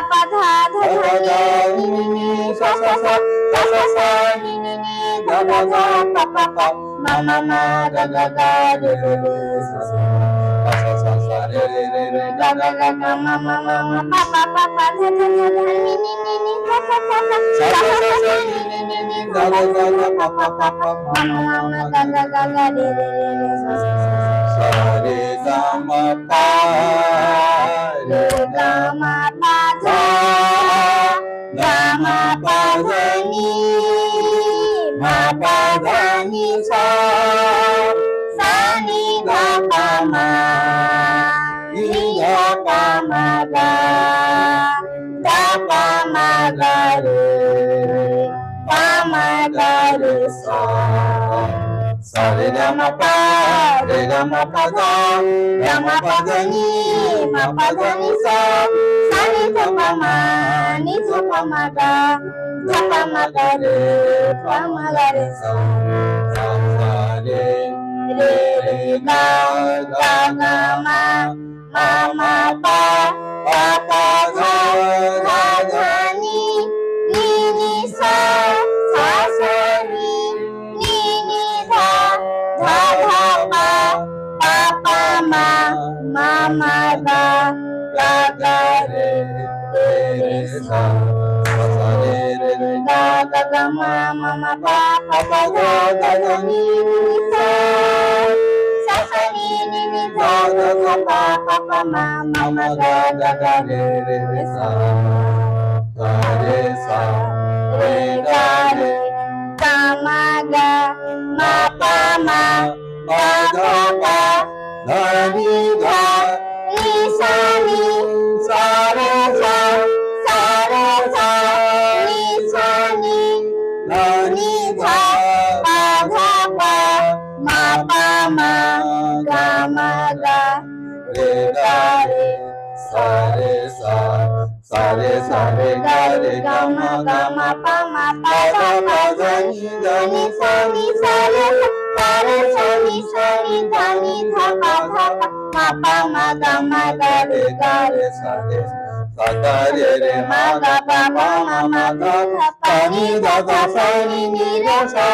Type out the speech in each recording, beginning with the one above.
pa dha dha dha ni ni ni sa sa sa sa sa sa ni ni ni dha dha dha pa pa pa ma ma ma ga ga ga re re re sa sa sa sa sa re re re re ga ga ga ga ma ma ma ma pa pa pa pa dha dha dha dha ni ni ni ni sa sa sa sa sa sa sa ni ni ni ni dha dha dha dha pa pa pa pa ma ma ma ga ga ga ga re re re re sa sa sa sa re ga ma pa re ga ma pa dha ga ma pa dha ni ma pa dha ni sa sa ni dha pa ma ni dha pa ma ga dha pa ma ga re pa ma ga re sa sa re ga ma pa dha ni ma pa dha ni sa sa ni dha pa ma ni dha pa ma ga dha pa ma ga re pa ma ga re sa sa sa re re re ga ga ga ma ma pa pa pa dha dha dha ni ni sa sa sa ni dha dha dha pa pa pa ma ga ga re re sa sa re re re ga ga ga ma pa pa pa dha dha dha ni sa sa sa ni dha dha dha pa pa pa ma ga ga re re sa re sa re ga re ga ma pa ma dha pa dha ni sa ni sa re sa ni sa ni dha ni dha pa dha pa ma pa ma ga ma ga re ga re sa re ga re ga ma pa ma pa dha ni sa re sa ni dha pa dha pa ma pa ma ga re sa ga re re ma ga pa ma dha pa ni dha sa ni re sa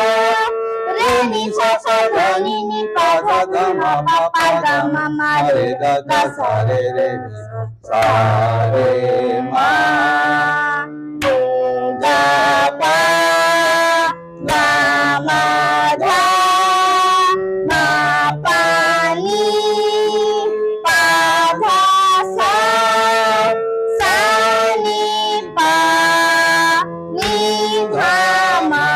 re ni sa dha ni pa dha ga ma pa ga ma re ga sa re re sa re ma re ga pa ga ma dha ma pa ni pa dha sa ni pa ni dha ma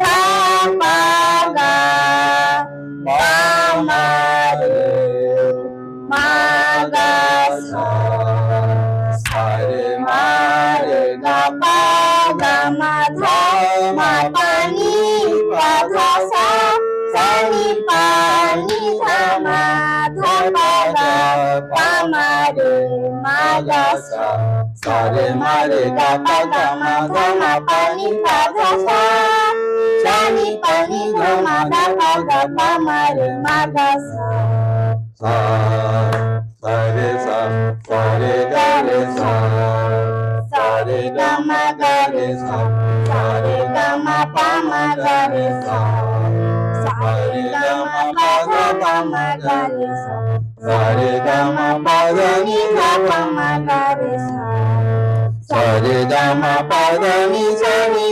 dha pa ga pa ma re ma ga sa re ma re ga pa ga ma dha ma pa ni pa dha sa ni pa ni dha ma dha pa ga pa ma re ma ga sa re ma re ga pa ga ma dha ma pa ni pa dha sa ni pa ni dha ma dha pa ga pa ma re ma ga sa re ga re sa re ga ma ga re sa re ga ma pa ma ga re sa re ga ma pa dha pa ma ga re sa re ga ma pa dha ni dha pa ma ga re sa re ga ma pa dha ni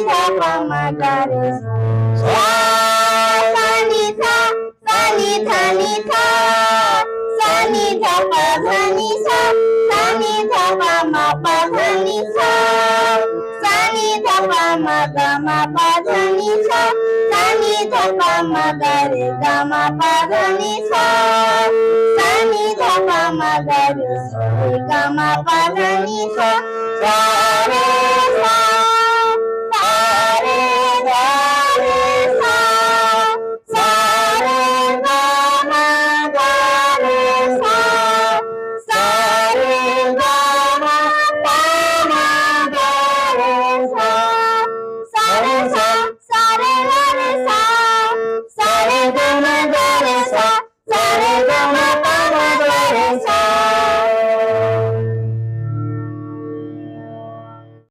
dha pa ma ga re sa ni dha ni dha sa ni dha pa dha ni sa ni dha pa ma pa dha ni sa ni dha pa ma ga ma pa dha ni sa ni dha pa ma ga re ga ma pa dha ni sa ni dha pa ma ga re ga ma pa dha ni sa